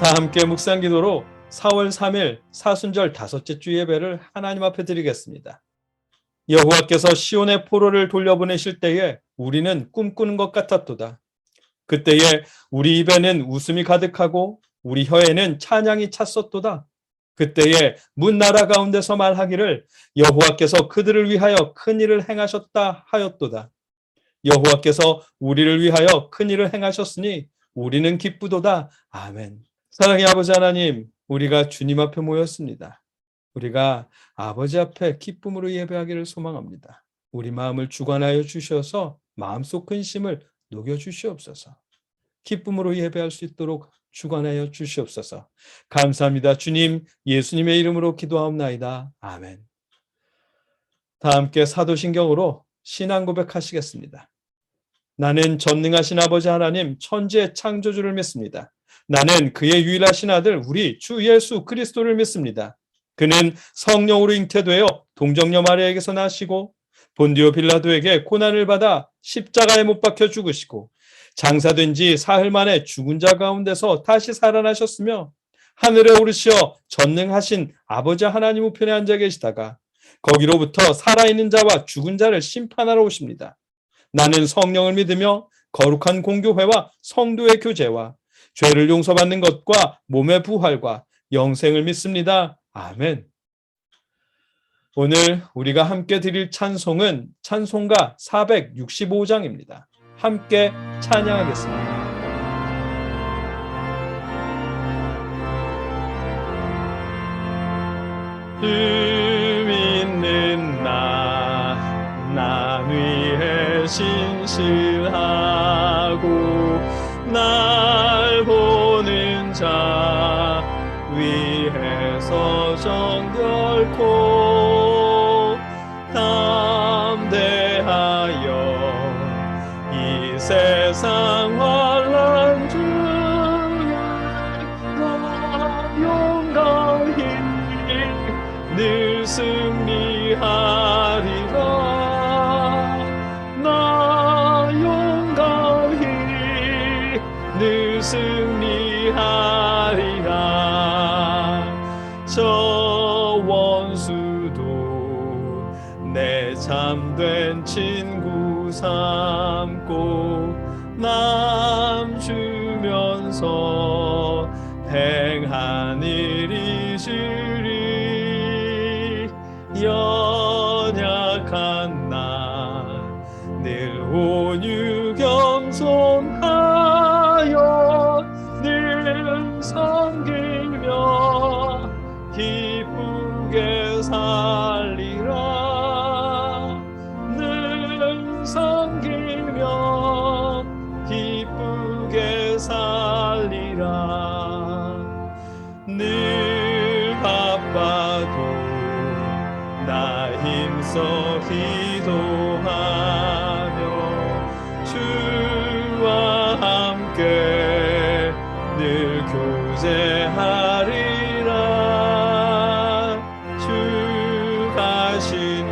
다 함께 묵상기도로 4월 3일 사순절 다섯째 주 예배를 하나님 앞에 드리겠습니다. 여호와께서 시온의 포로를 돌려보내실 때에 우리는 꿈꾸는 것 같았도다. 그때에 우리 입에는 웃음이 가득하고 우리 혀에는 찬양이 찼었도다. 그때에 문 나라 가운데서 말하기를 여호와께서 그들을 위하여 큰 일을 행하셨다 하였도다. 여호와께서 우리를 위하여 큰 일을 행하셨으니 우리는 기쁘도다. 아멘. 사랑의 아버지 하나님, 우리가 주님 앞에 모였습니다. 우리가 아버지 앞에 기쁨으로 예배하기를 소망합니다. 우리 마음을 주관하여 주셔서 마음속 근심을 녹여 주시옵소서. 기쁨으로 예배할 수 있도록 주관하여 주시옵소서. 감사합니다. 주님, 예수님의 이름으로 기도하옵나이다. 아멘. 다 함께 사도신경으로 신앙 고백하시겠습니다. 나는 전능하신 아버지 하나님 천지의 창조주를 믿습니다. 나는 그의 유일하신 아들 우리 주 예수 그리스도를 믿습니다. 그는 성령으로 잉태되어 동정녀 마리아에게서 나시고 본디오 빌라도에게 고난을 받아 십자가에 못 박혀 죽으시고 장사된 지 사흘 만에 죽은 자 가운데서 다시 살아나셨으며 하늘에 오르시어 전능하신 아버지 하나님 우편에 앉아 계시다가 거기로부터 살아있는 자와 죽은 자를 심판하러 오십니다. 나는 성령을 믿으며 거룩한 공교회와 성도의 교제와 죄를 용서받는 것과 몸의 부활과 영생을 믿습니다. 아멘. 오늘 우리가 함께 드릴 찬송은 찬송가 465장입니다. 함께 찬양하겠습니다. 주 믿는 나 위해 신실하고 날 보는 자 위해서 정결코 담대하여 이 세상 환난 중에 나 용감히 늘 승리하리라. 나 용감히 늘 승리하리라. 저 원수도 내 참된 친구 삼고 남 주면서 행한 일이 주리. 연약한 나 늘 온유 겸손하여 늘 섬기며 기쁘게 살리라. 늘 섬기며 기쁘게 살리라. 늘 바빠도 나 힘써 기도하며 주와 함께 늘 교제하리라. 주 가신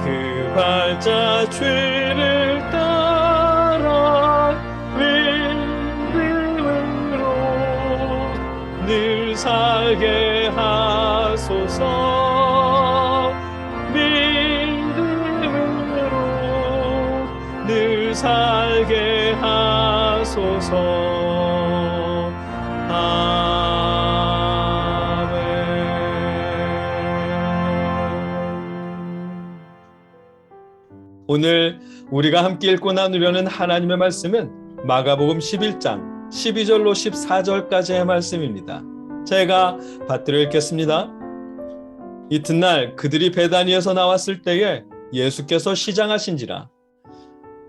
그 발자 죄를 따라 믿음으로 늘 살게 하소서. 믿음으로 늘 살게 하소서. 아멘. 오늘 우리가 함께 읽고 나누려는 하나님의 말씀은 마가복음 11장 12절로 14절까지의 말씀입니다. 제가 받들어 읽겠습니다. 이튿날 그들이 베다니에서 나왔을 때에 예수께서 시장하신지라.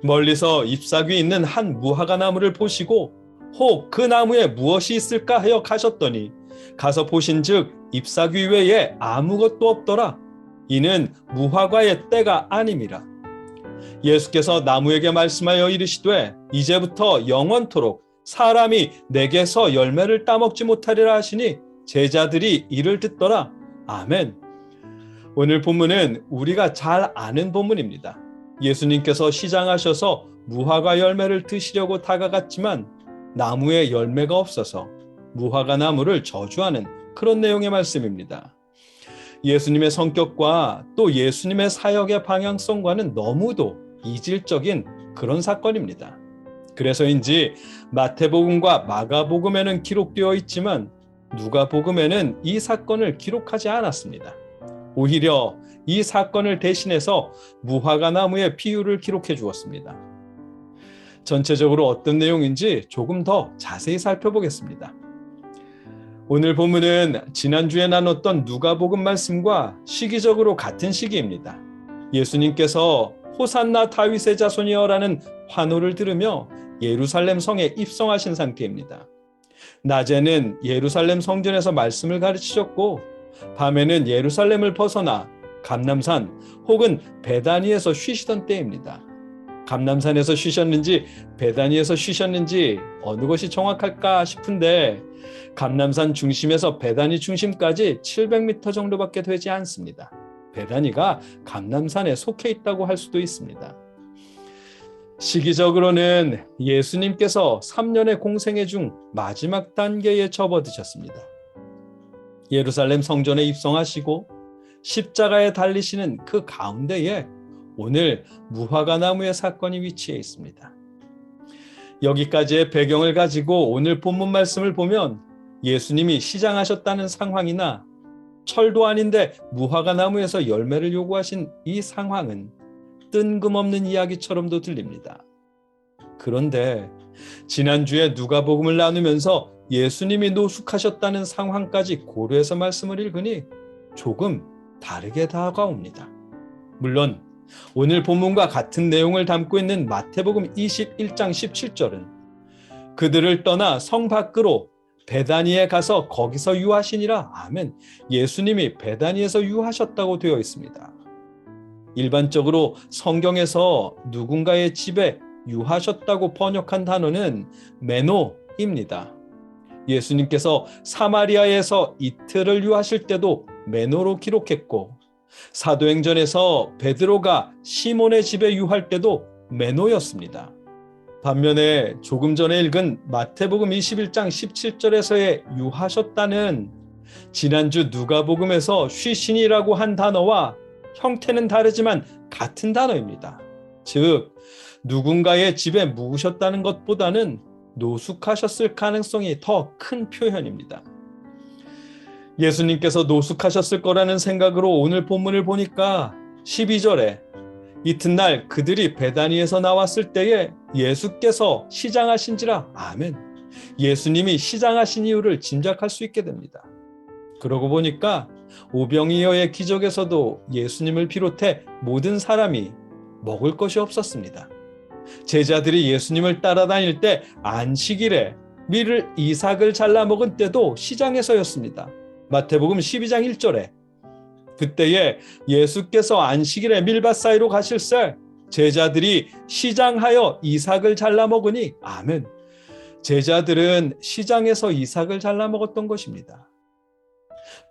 멀리서 잎사귀 있는 한 무화과 나무를 보시고 혹 그 나무에 무엇이 있을까 하여 가셨더니 가서 보신즉 잎사귀 외에 아무것도 없더라. 이는 무화과의 때가 아님이라. 예수께서 나무에게 말씀하여 이르시되 이제부터 영원토록 사람이 내게서 열매를 따먹지 못하리라 하시니 제자들이 이를 듣더라. 아멘. 오늘 본문은 우리가 잘 아는 본문입니다. 예수님께서 시장하셔서 무화과 열매를 드시려고 다가갔지만 나무에 열매가 없어서 무화과 나무를 저주하는 그런 내용의 말씀입니다. 예수님의 성격과 또 예수님의 사역의 방향성과는 너무도 이질적인 그런 사건입니다. 그래서인지 마태복음과 마가복음에는 기록되어 있지만 누가복음에는 이 사건을 기록하지 않았습니다. 오히려 이 사건을 대신해서 무화과 나무의 비유를 기록해 주었습니다. 전체적으로 어떤 내용인지 조금 더 자세히 살펴보겠습니다. 오늘 본문은 지난주에 나눴던 누가복음 말씀과 시기적으로 같은 시기입니다. 예수님께서 호산나 다윗의 자손이여라는 환호를 들으며 예루살렘 성에 입성하신 상태입니다. 낮에는 예루살렘 성전에서 말씀을 가르치셨고 밤에는 예루살렘을 벗어나 감람산 혹은 베다니에서 쉬시던 때입니다. 감람산에서 쉬셨는지 베다니에서 쉬셨는지 어느 것이 정확할까 싶은데 감람산 중심에서 베다니 중심까지 700m 정도밖에 되지 않습니다. 베다니가 감람산에 속해 있다고 할 수도 있습니다. 시기적으로는 예수님께서 3년의 공생애 중 마지막 단계에 접어드셨습니다. 예루살렘 성전에 입성하시고 십자가에 달리시는 그 가운데에 오늘 무화과 나무의 사건이 위치해 있습니다. 여기까지의 배경을 가지고 오늘 본문 말씀을 보면 예수님이 시장하셨다는 상황이나 철도 아닌데 무화과 나무에서 열매를 요구하신 이 상황은 뜬금없는 이야기처럼도 들립니다. 그런데 지난주에 누가복음을 나누면서 예수님이 노숙하셨다는 상황까지 고려해서 말씀을 읽으니 조금 다르게 다가옵니다. 물론 오늘 본문과 같은 내용을 담고 있는 마태복음 21장 17절은 그들을 떠나 성 밖으로 베다니에 가서 거기서 유하시니라. 아멘. 예수님이 베다니에서 유하셨다고 되어 있습니다. 일반적으로 성경에서 누군가의 집에 유하셨다고 번역한 단어는 메노입니다. 예수님께서 사마리아에서 이틀을 유하실 때도 메노로 기록했고 사도행전에서 베드로가 시몬의 집에 유할 때도 메노였습니다. 반면에 조금 전에 읽은 마태복음 21장 17절에서의 유하셨다는 지난주 누가복음에서 쉬신이라고 한 단어와 형태는 다르지만 같은 단어입니다. 즉 누군가의 집에 묵으셨다는 것보다는 노숙하셨을 가능성이 더 큰 표현입니다. 예수님께서 노숙하셨을 거라는 생각으로 오늘 본문을 보니까 12절에 이튿날 그들이 베다니에서 나왔을 때에 예수께서 시장하신지라. 아멘. 예수님이 시장하신 이유를 짐작할 수 있게 됩니다. 그러고 보니까 오병이어의 기적에서도 예수님을 비롯해 모든 사람이 먹을 것이 없었습니다. 제자들이 예수님을 따라다닐 때 안식일에 밀을 이삭을 잘라 먹은 때도 시장에서였습니다. 마태복음 12장 1절에 그때에 예수께서 안식일에 밀밭 사이로 가실새 제자들이 시장하여 이삭을 잘라 먹으니 아멘. 제자들은 시장에서 이삭을 잘라 먹었던 것입니다.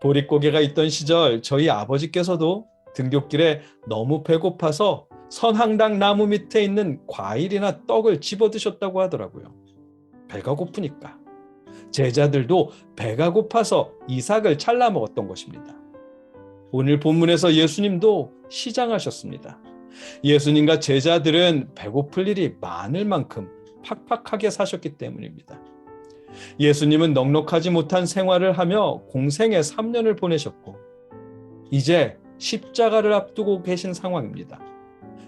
보릿고개가 있던 시절 저희 아버지께서도 등굣길에 너무 배고파서 선항당 나무 밑에 있는 과일이나 떡을 집어 드셨다고 하더라고요. 배가 고프니까. 제자들도 배가 고파서 이삭을 잘라 먹었던 것입니다. 오늘 본문에서 예수님도 시장하셨습니다. 예수님과 제자들은 배고플 일이 많을 만큼 팍팍하게 사셨기 때문입니다. 예수님은 넉넉하지 못한 생활을 하며 공생애 3년을 보내셨고 이제 십자가를 앞두고 계신 상황입니다.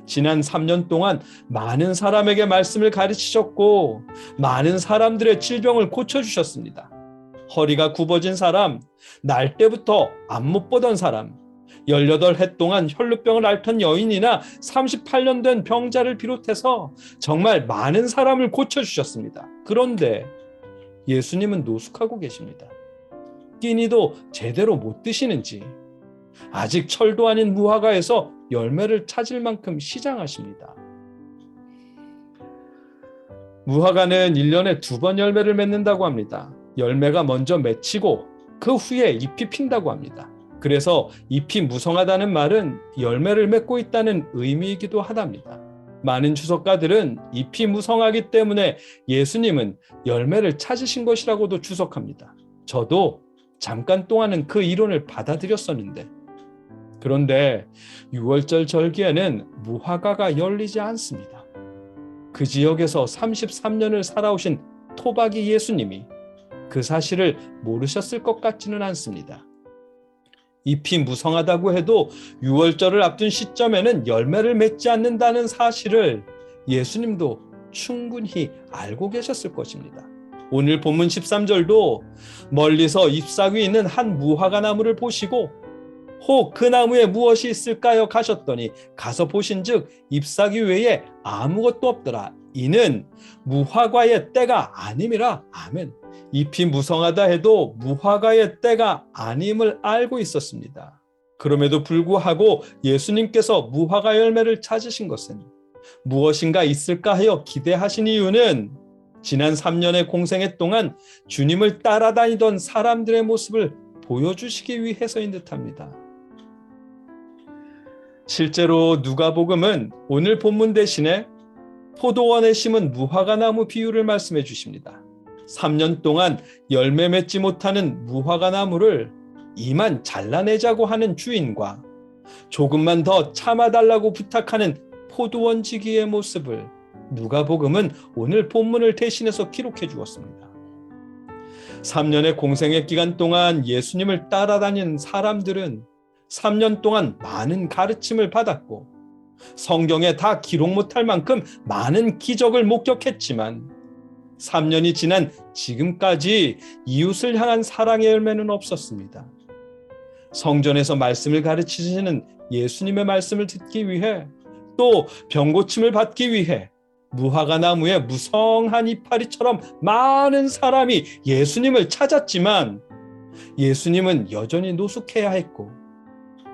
지난 3년 동안 많은 사람에게 말씀을 가르치셨고 많은 사람들의 질병을 고쳐주셨습니다. 허리가 굽어진 사람, 날 때부터 안 못 보던 사람, 18해 동안 혈루병을 앓던 여인이나 38년 된 병자를 비롯해서 정말 많은 사람을 고쳐주셨습니다. 그런데 예수님은 노숙하고 계십니다. 끼니도 제대로 못 드시는지 아직 철도 아닌 무화과에서 열매를 찾을 만큼 시장하십니다. 무화과는 1년에 2번 열매를 맺는다고 합니다. 열매가 먼저 맺히고 그 후에 잎이 핀다고 합니다. 그래서 잎이 무성하다는 말은 열매를 맺고 있다는 의미이기도 하답니다. 많은 주석가들은 잎이 무성하기 때문에 예수님은 열매를 찾으신 것이라고도 주석합니다. 저도 잠깐 동안은 그 이론을 받아들였었는데, 그런데 6월절 절기에는 무화과가 열리지 않습니다. 그 지역에서 33년을 살아오신 토박이 예수님이 그 사실을 모르셨을 것 같지는 않습니다. 잎이 무성하다고 해도 6월절을 앞둔 시점에는 열매를 맺지 않는다는 사실을 예수님도 충분히 알고 계셨을 것입니다. 오늘 본문 13절도 멀리서 잎사귀 있는 한 무화과 나무를 보시고 혹 그 나무에 무엇이 있을까요? 가셨더니 가서 보신즉 잎사귀 외에 아무것도 없더라. 이는 무화과의 때가 아님이라. 아멘. 잎이 무성하다 해도 무화과의 때가 아님을 알고 있었습니다. 그럼에도 불구하고 예수님께서 무화과 열매를 찾으신 것은 무엇인가 있을까 하여 기대하신 이유는 지난 3년의 공생애 동안 주님을 따라다니던 사람들의 모습을 보여주시기 위해서인 듯합니다. 실제로 누가복음은 오늘 본문 대신에 포도원에 심은 무화과 나무 비유를 말씀해 주십니다. 3년 동안 열매 맺지 못하는 무화과 나무를 이만 잘라내자고 하는 주인과 조금만 더 참아달라고 부탁하는 포도원지기의 모습을 누가복음은 오늘 본문을 대신해서 기록해 주었습니다. 3년의 공생애 기간 동안 예수님을 따라다닌 사람들은 3년 동안 많은 가르침을 받았고 성경에 다 기록 못할 만큼 많은 기적을 목격했지만 3년이 지난 지금까지 이웃을 향한 사랑의 열매는 없었습니다. 성전에서 말씀을 가르치시는 예수님의 말씀을 듣기 위해 또 병고침을 받기 위해 무화과 나무에 무성한 이파리처럼 많은 사람이 예수님을 찾았지만 예수님은 여전히 노숙해야 했고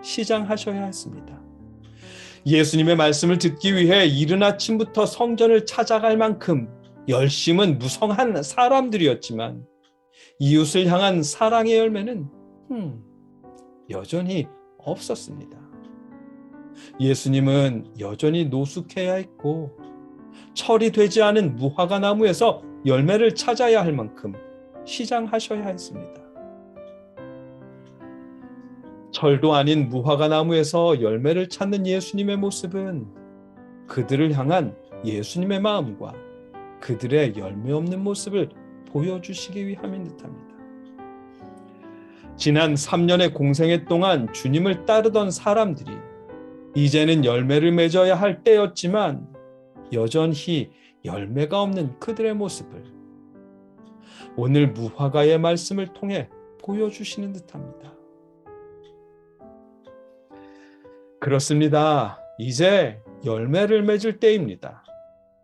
시장하셔야 했습니다. 예수님의 말씀을 듣기 위해 이른 아침부터 성전을 찾아갈 만큼 열심은 무성한 사람들이었지만 이웃을 향한 사랑의 열매는 여전히 없었습니다. 예수님은 여전히 노숙해야 했고 철이 되지 않은 무화과 나무에서 열매를 찾아야 할 만큼 시장하셔야 했습니다. 철도 아닌 무화과 나무에서 열매를 찾는 예수님의 모습은 그들을 향한 예수님의 마음과 그들의 열매 없는 모습을 보여주시기 위함인 듯합니다. 지난 3년의 공생애 동안 주님을 따르던 사람들이 이제는 열매를 맺어야 할 때였지만 여전히 열매가 없는 그들의 모습을 오늘 무화과의 말씀을 통해 보여주시는 듯합니다. 그렇습니다. 이제 열매를 맺을 때입니다.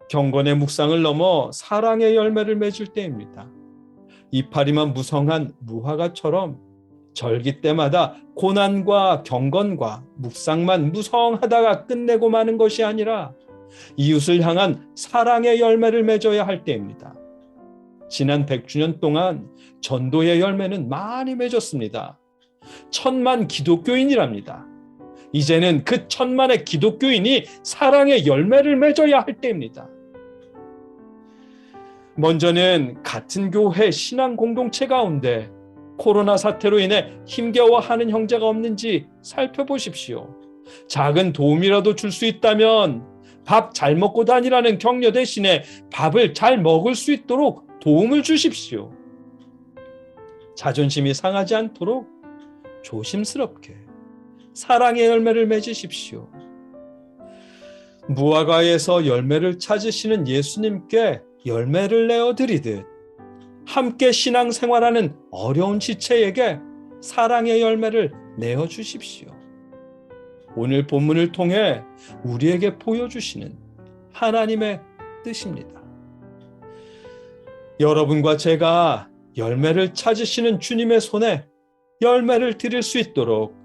경건의 묵상을 넘어 사랑의 열매를 맺을 때입니다. 이파리만 무성한 무화과처럼 절기 때마다 고난과 경건과 묵상만 무성하다가 끝내고 마는 것이 아니라 이웃을 향한 사랑의 열매를 맺어야 할 때입니다. 지난 100주년 동안 전도의 열매는 많이 맺었습니다. 1000만 기독교인이랍니다. 이제는 그 1000만의 기독교인이 사랑의 열매를 맺어야 할 때입니다. 먼저는 같은 교회 신앙 공동체 가운데 코로나 사태로 인해 힘겨워하는 형제가 없는지 살펴보십시오. 작은 도움이라도 줄 수 있다면 밥 잘 먹고 다니라는 격려 대신에 밥을 잘 먹을 수 있도록 도움을 주십시오. 자존심이 상하지 않도록 조심스럽게 사랑의 열매를 맺으십시오. 무화과에서 열매를 찾으시는 예수님께 열매를 내어드리듯 함께 신앙생활하는 어려운 지체에게 사랑의 열매를 내어주십시오. 오늘 본문을 통해 우리에게 보여주시는 하나님의 뜻입니다. 여러분과 제가 열매를 찾으시는 주님의 손에 열매를 드릴 수 있도록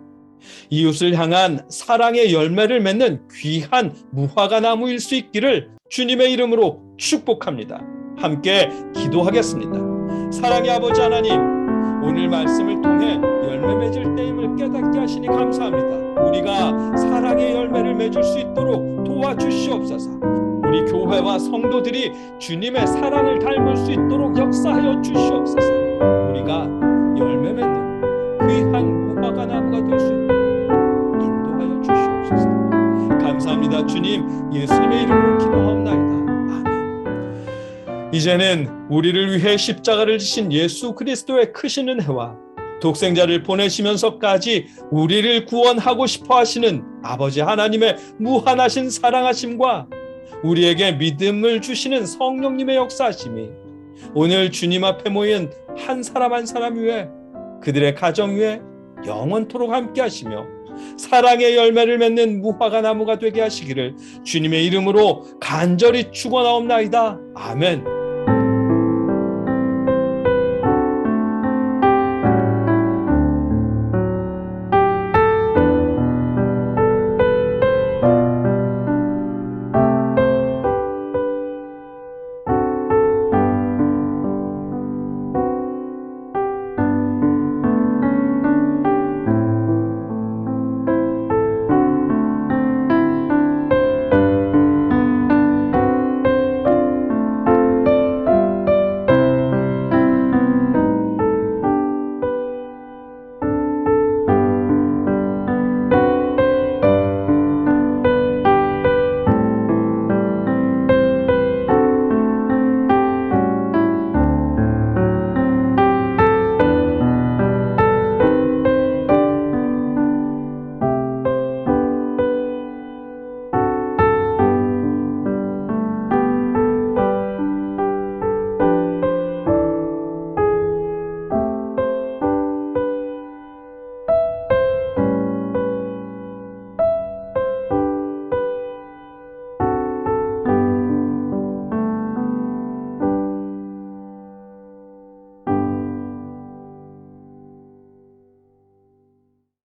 이웃을 향한 사랑의 열매를 맺는 귀한 무화과 나무일 수 있기를 주님의 이름으로 축복합니다. 함께 기도하겠습니다. 사랑의 아버지 하나님, 오늘 말씀을 통해 열매 맺을 때임을 깨닫게 하시니 감사합니다. 우리가 사랑의 열매를 맺을 수 있도록 도와주시옵소서. 도와주시옵소서. 우리 교회와 성도들이 주님의 사랑을 닮을 수 있도록 역사하여 주시옵소서. 우리가 열매 맺는 귀한 무화과 나무가 될 수 있도록 인도하여 주시옵소서. 감사합니다. 주님, 예수님의 이름으로 기도하옵나이다. 아멘. 이제는 우리를 위해 십자가를 지신 예수 그리스도의 크신 은혜와 독생자를 보내시면서까지 우리를 구원하고 싶어 하시는 아버지 하나님의 무한하신 사랑하심과 우리에게 믿음을 주시는 성령님의 역사하심이 오늘 주님 앞에 모인 한 사람 한 사람 위에, 그들의 가정 위에 영원토록 함께 하시며 사랑의 열매를 맺는 무화과 나무가 되게 하시기를 주님의 이름으로 간절히 축원하옵나이다. 아멘.